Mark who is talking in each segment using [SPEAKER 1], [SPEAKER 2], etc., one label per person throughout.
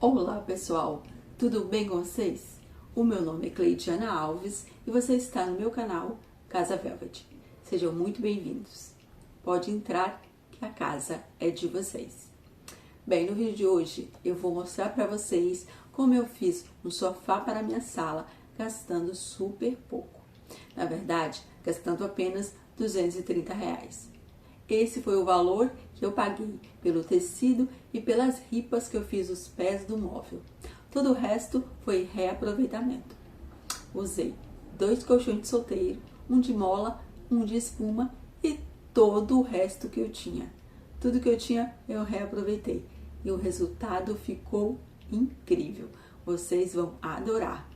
[SPEAKER 1] Olá pessoal, tudo bem com vocês? O meu nome é Cleidiana Alves e você está no meu canal Casa Velvet. Sejam muito bem-vindos. Pode entrar que a casa é de vocês. Bem, no vídeo de hoje eu vou mostrar para vocês como eu fiz um sofá para a minha sala gastando super pouco. Na verdade, gastando apenas R$230. Esse foi o valor que eu paguei pelo tecido e pelas ripas que eu fiz os pés do móvel. Todo o resto foi reaproveitamento. Usei 2 colchões de solteiro, um de mola, um de espuma e todo o resto que eu tinha. Tudo que eu tinha eu reaproveitei e o resultado ficou incrível. Vocês vão adorar.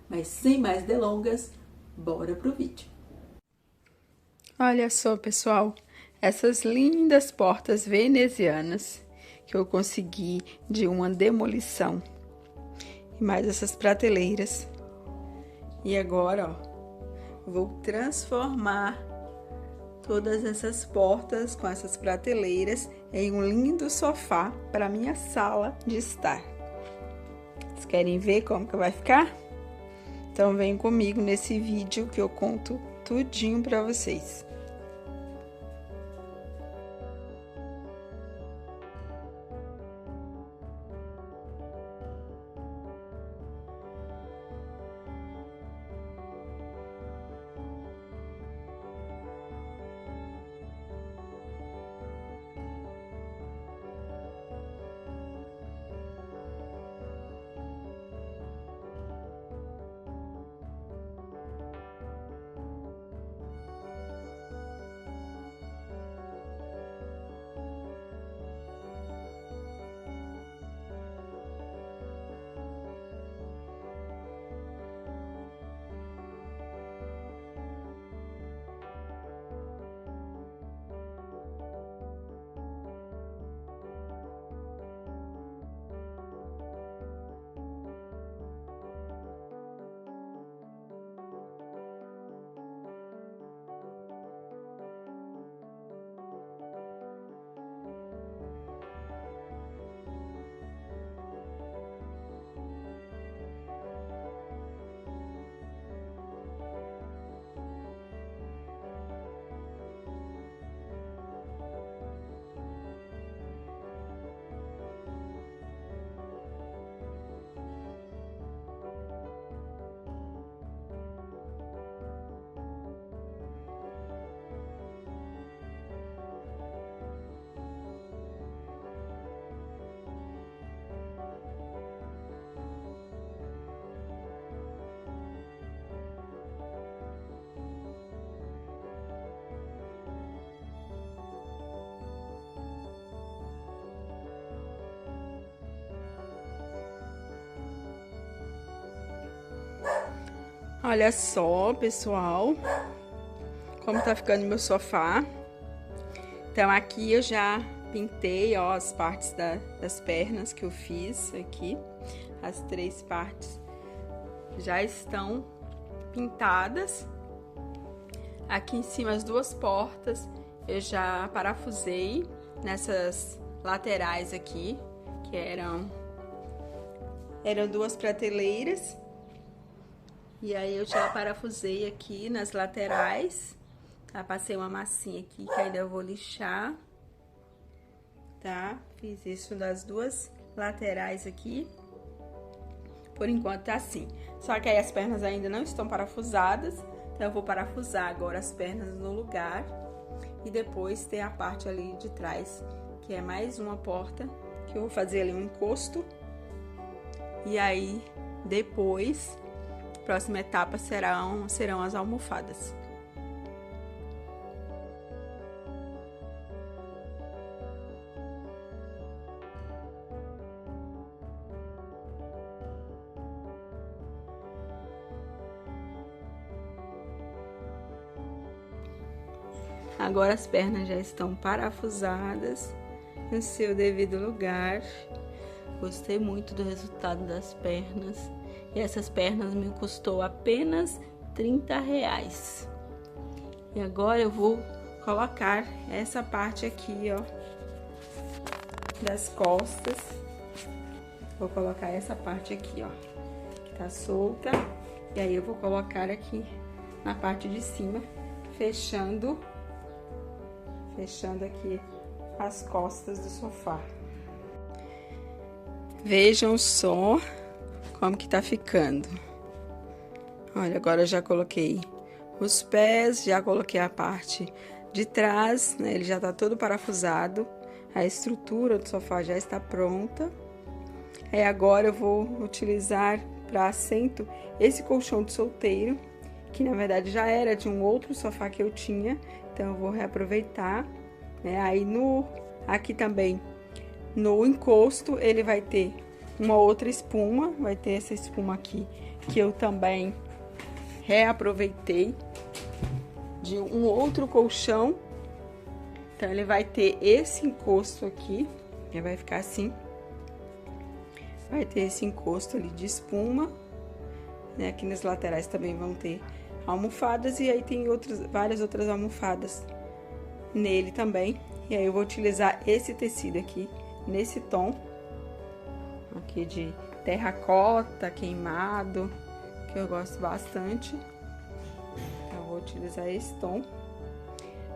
[SPEAKER 1] Mas sem mais delongas, bora pro vídeo.
[SPEAKER 2] Olha só, pessoal, essas lindas portas venezianas que eu consegui de uma demolição. E mais essas prateleiras. E agora, ó, vou transformar todas essas portas com essas prateleiras em um lindo sofá para minha sala de estar. Vocês querem ver como que vai ficar? Então vem comigo nesse vídeo que eu conto tudinho para vocês. Olha só, pessoal, como tá ficando meu sofá. Então, aqui eu já pintei, ó, as partes das pernas que eu fiz aqui. As 3 partes já estão pintadas. Aqui em cima, as 2 portas, eu já parafusei nessas laterais aqui, que eram 2 prateleiras. E aí eu já parafusei aqui nas laterais, tá? Passei uma massinha aqui que ainda eu vou lixar, tá? Fiz isso das 2 laterais aqui. Por enquanto tá assim. Só que aí as pernas ainda não estão parafusadas, então eu vou parafusar agora as pernas no lugar. E depois tem a parte ali de trás, que é mais uma porta, que eu vou fazer ali um encosto. E aí, depois, a próxima etapa serão as almofadas. Agora as pernas já estão parafusadas no seu devido lugar. Gostei muito do resultado das pernas. E essas pernas me custou apenas R$30. E agora eu vou colocar essa parte aqui, ó, das costas. Vou colocar essa parte aqui, ó, que tá solta. E aí eu vou colocar aqui na parte de cima, fechando aqui as costas do sofá. Vejam só como que tá ficando. Olha, agora eu já coloquei os pés, já coloquei a parte de trás, né? Ele já tá todo parafusado. A estrutura do sofá já está pronta. Aí agora eu vou utilizar para assento esse colchão de solteiro, que na verdade já era de um outro sofá que eu tinha, então eu vou reaproveitar, né? Aí aqui também no encosto ele vai ter uma outra espuma, vai ter essa espuma aqui que eu também reaproveitei de um outro colchão. Então ele vai ter esse encosto aqui, que vai ficar assim. Vai ter esse encosto ali de espuma, né? Aqui nas laterais também vão ter almofadas e aí tem várias outras almofadas nele também. E aí eu vou utilizar esse tecido aqui, nesse tom, aqui de terracota, queimado, que eu gosto bastante. Então, eu vou utilizar esse tom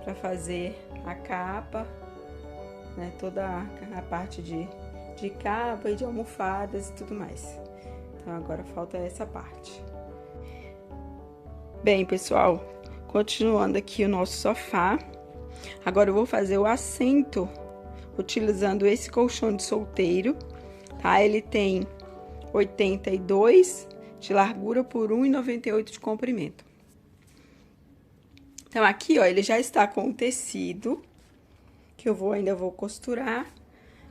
[SPEAKER 2] para fazer a capa, né? Toda a parte de capa e de almofadas e tudo mais. Então, agora falta essa parte. Bem, pessoal, continuando aqui o nosso sofá, agora eu vou fazer o assento utilizando esse colchão de solteiro, tá? Ele tem 82 de largura por 1,98 de comprimento. Então, aqui, ó, ele já está com o tecido, que eu ainda vou costurar.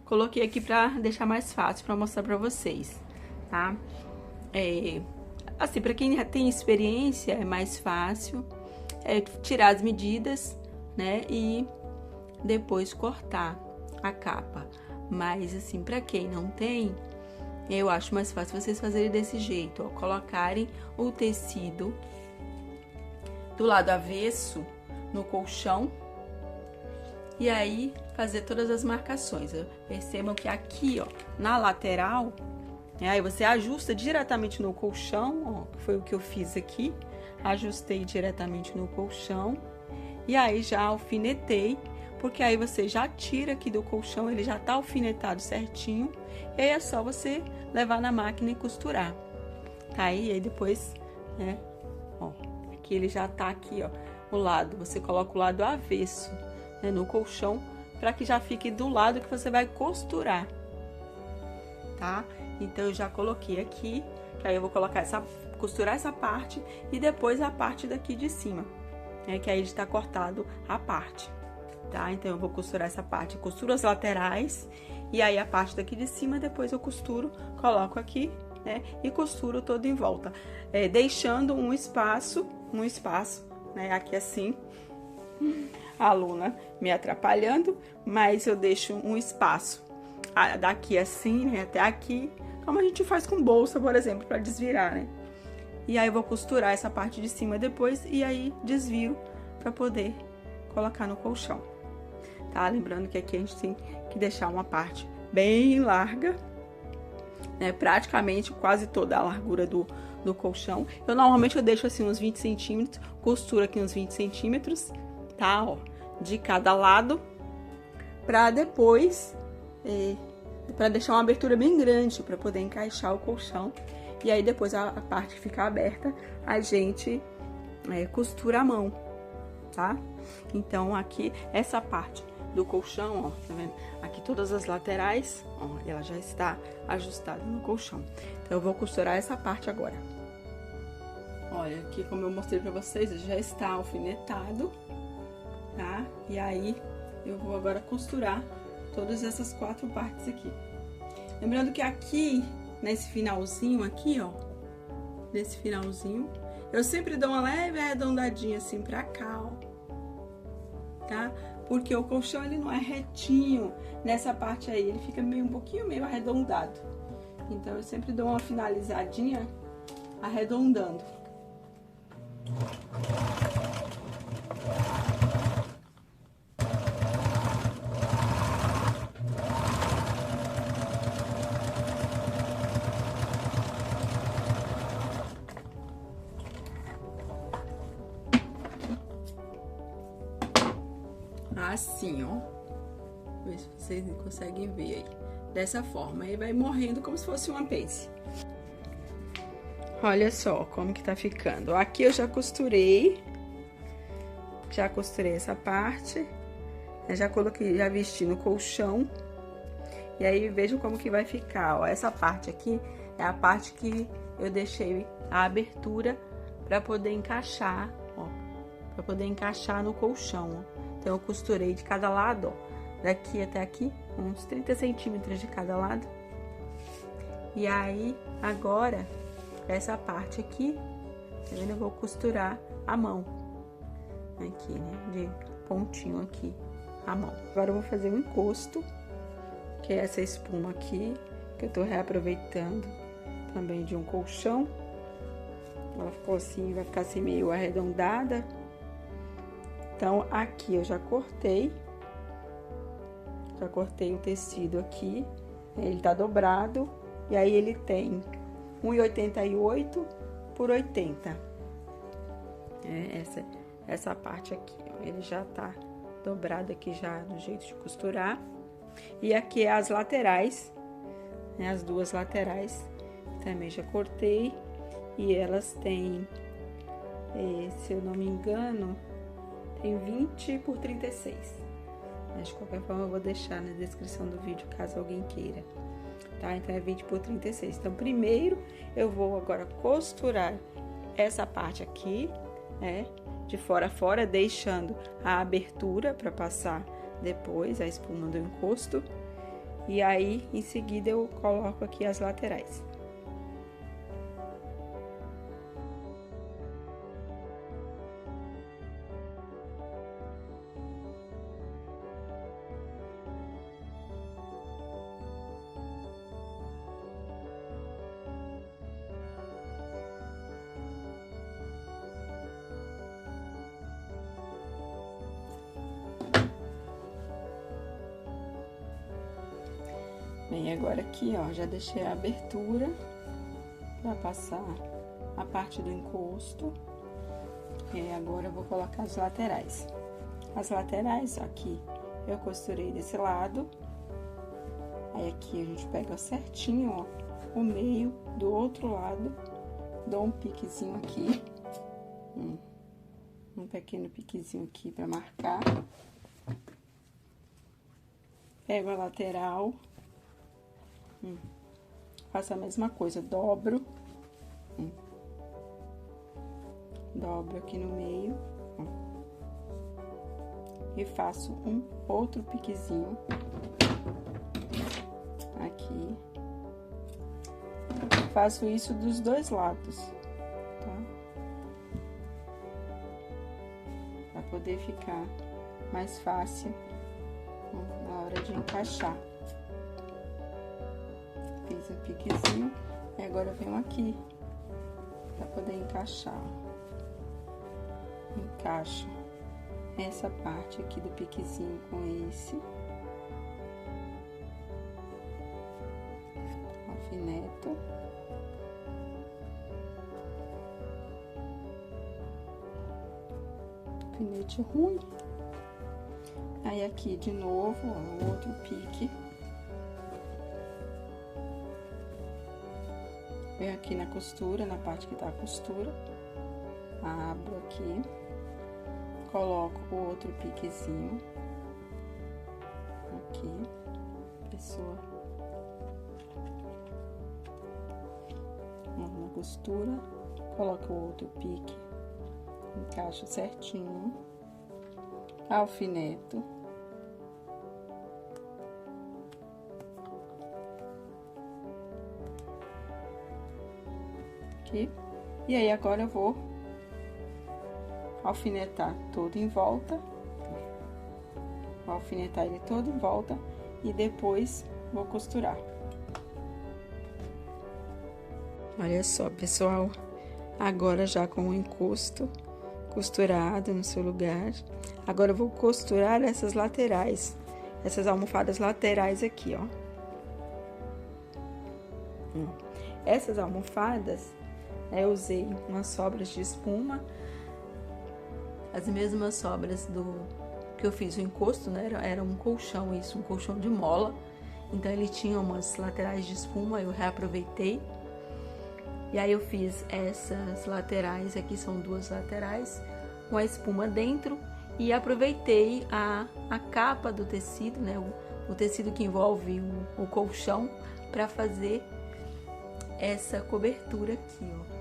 [SPEAKER 2] Coloquei aqui pra deixar mais fácil, pra mostrar pra vocês, tá? Assim, pra quem já tem experiência, é mais fácil tirar as medidas, né? E depois cortar a capa. Mas, assim, pra quem não tem, eu acho mais fácil vocês fazerem desse jeito, ó. Colocarem o tecido do lado avesso no colchão e aí fazer todas as marcações. Percebam que aqui, ó, na lateral, aí você ajusta diretamente no colchão, ó, que foi o que eu fiz aqui. Ajustei diretamente no colchão e aí já alfinetei, porque aí você já tira aqui do colchão, ele já tá alfinetado certinho, e aí é só você levar na máquina e costurar, tá? E aí depois, né, ó, aqui ele já tá aqui, ó, o lado, você coloca o lado avesso, né, no colchão, para que já fique do lado que você vai costurar, tá? Então, eu já coloquei aqui, que aí eu vou colocar costurar essa parte e depois a parte daqui de cima, né, que aí está cortado a parte, tá? Então, eu vou costurar essa parte, costuro as laterais e aí a parte daqui de cima, depois eu costuro, coloco aqui, né, e costuro todo em volta, deixando um espaço, né, aqui assim, a aluna me atrapalhando, mas eu deixo um espaço daqui assim, né, até aqui, como a gente faz com bolsa, por exemplo, para desvirar, né? E aí eu vou costurar essa parte de cima depois e aí desvio para poder colocar no colchão, tá? Lembrando que aqui a gente tem que deixar uma parte bem larga, né? Praticamente quase toda a largura do colchão. Normalmente eu deixo assim uns 20 centímetros, costuro aqui uns 20 centímetros, tá? Ó, de cada lado, para depois, para deixar uma abertura bem grande, para poder encaixar o colchão. E aí depois a parte que ficar aberta, a gente costura a mão, tá? Então aqui, essa parte do colchão, ó, tá vendo? Aqui todas as laterais, ó, ela já está ajustada no colchão. Então eu vou costurar essa parte agora. Olha, aqui como eu mostrei pra vocês, já está alfinetado, tá? E aí eu vou agora costurar todas essas 4 partes aqui. Lembrando que aqui, nesse finalzinho aqui, ó, nesse finalzinho, eu sempre dou uma leve arredondadinha assim pra cá, ó, tá? Porque o colchão, ele não é retinho nessa parte aí, ele fica um pouquinho meio arredondado. Então, eu sempre dou uma finalizadinha arredondando. assim, ó. Ver se vocês conseguem ver aí. Dessa forma, aí vai morrendo como se fosse uma pence. Olha só como que tá ficando. Aqui eu já costurei essa parte. Eu já coloquei, já vesti no colchão. E aí, vejam como que vai ficar, ó. Essa parte aqui é a parte que eu deixei a abertura para poder encaixar, ó. Para poder encaixar no colchão, ó. Então, eu costurei de cada lado, ó. Daqui até aqui, uns 30 centímetros de cada lado. E aí, agora, essa parte aqui, tá vendo? Eu vou costurar a mão. Aqui, né? De pontinho aqui, a mão. Agora, eu vou fazer um encosto, que é essa espuma aqui, que eu tô reaproveitando também de um colchão. Ela ficou assim, vai ficar assim meio arredondada. Então, aqui eu já cortei o tecido aqui, ele tá dobrado, e aí ele tem 1,88 por 80. Essa parte aqui, ó, ele já tá dobrado aqui já no jeito de costurar. E aqui é as laterais, né, as duas laterais, também já cortei, e elas têm, se eu não me engano, tem 20 por 36. Mas de qualquer forma eu vou deixar na descrição do vídeo, caso alguém queira, tá? Então é 20 por 36. Então primeiro eu vou agora costurar essa parte aqui, né, de fora a fora, deixando a abertura para passar depois a espuma do encosto. E aí, em seguida, eu coloco aqui as laterais. Bem, agora aqui, ó, já deixei a abertura para passar a parte do encosto. E agora eu vou colocar as laterais. As laterais, aqui, eu costurei desse lado. Aí aqui a gente pega certinho, ó, o meio do outro lado. Dou um piquezinho aqui. Um pequeno piquezinho aqui para marcar. Pego a lateral. Faço a mesma coisa, dobro. Dobro aqui no meio. E faço um outro piquezinho. Aqui. Faço isso dos dois lados, tá? Pra poder ficar mais fácil na hora de encaixar. Fiz um piquezinho e agora eu venho aqui pra poder encaixar. Encaixo essa parte aqui do piquezinho com esse. Alfineto. Alfinete ruim. Aí aqui de novo, ó, outro pique. Venho aqui na costura, na parte que tá a costura, abro aqui, coloco o outro piquezinho aqui, pessoa, na costura, coloco o outro pique, encaixo certinho, alfineto. Aqui. E aí, agora eu vou alfinetar todo em volta. Vou alfinetar ele todo em volta e depois vou costurar. Olha só, pessoal. Agora já com o encosto costurado no seu lugar. Agora eu vou costurar essas laterais. Essas almofadas laterais aqui, ó. Essas almofadas, eu usei umas sobras de espuma, as mesmas sobras
[SPEAKER 1] porque eu fiz o encosto, né? Era um colchão isso, um colchão de mola. Então ele tinha umas laterais de espuma, eu reaproveitei. E aí eu fiz essas laterais, aqui são 2 laterais, com a espuma dentro. E aproveitei a capa do tecido, né? O tecido que envolve o colchão, para fazer essa cobertura aqui, ó.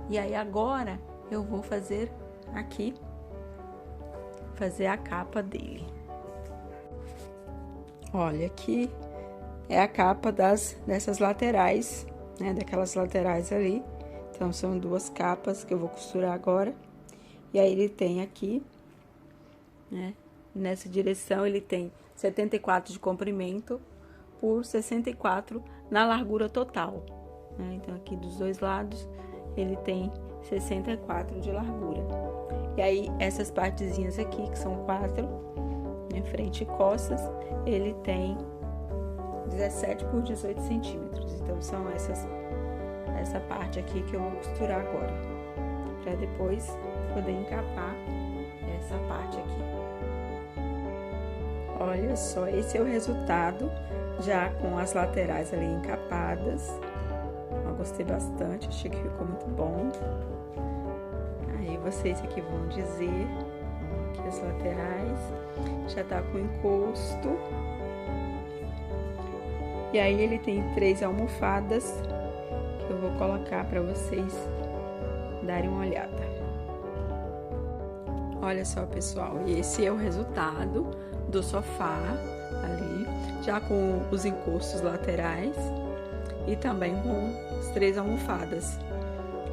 [SPEAKER 1] E aí agora eu vou fazer aqui, fazer a capa dele. Olha, aqui é a capa dessas laterais, né? Daquelas laterais ali. Então, são 2 capas que eu vou costurar agora. E aí, ele tem aqui, né? Nessa direção, ele tem 74 de comprimento por 64 na largura total, né? Então, aqui dos 2 lados, ele tem 64 de largura. E aí, essas partezinhas aqui, que são 4, em frente e costas, ele tem 17 por 18 centímetros. Então, são essa parte aqui que eu vou costurar agora, para depois poder encapar essa parte aqui. Olha só, esse é o resultado, já com as laterais ali encapadas. Eu gostei bastante, achei que ficou muito bom. Aí vocês aqui vão dizer, aqui as laterais, já tá com encosto. E aí ele tem 3 almofadas que eu vou colocar para vocês darem uma olhada. Olha só, pessoal, e esse é o resultado do sofá ali, já com os encostos laterais e também com as 3 almofadas.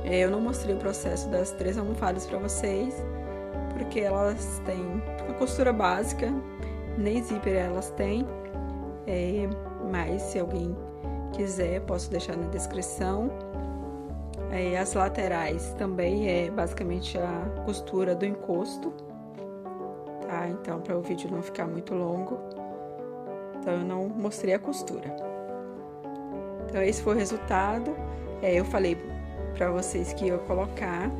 [SPEAKER 1] Eu não mostrei o processo das 3 almofadas para vocês, porque elas têm a costura básica, nem zíper elas têm, mas se alguém quiser, posso deixar na descrição. As laterais também é basicamente a costura do encosto, tá? Então, para o vídeo não ficar muito longo, então eu não mostrei a costura. Então, esse foi o resultado. Eu falei para vocês que ia colocar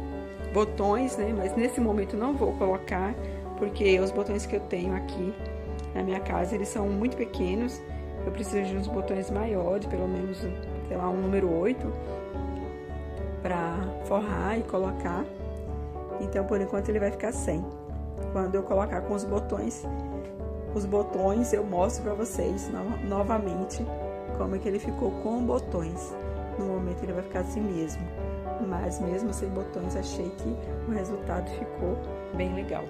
[SPEAKER 1] botões, né? Mas nesse momento não vou colocar, porque os botões que eu tenho aqui na minha casa, eles são muito pequenos. Eu preciso de uns botões maiores, pelo menos, sei lá, um número 8, para forrar e colocar. Então, por enquanto, ele vai ficar sem. Quando eu colocar com os botões eu mostro para vocês novamente como é que ele ficou com botões. No momento, ele vai ficar assim mesmo. Mas mesmo sem botões, achei que o resultado ficou bem legal.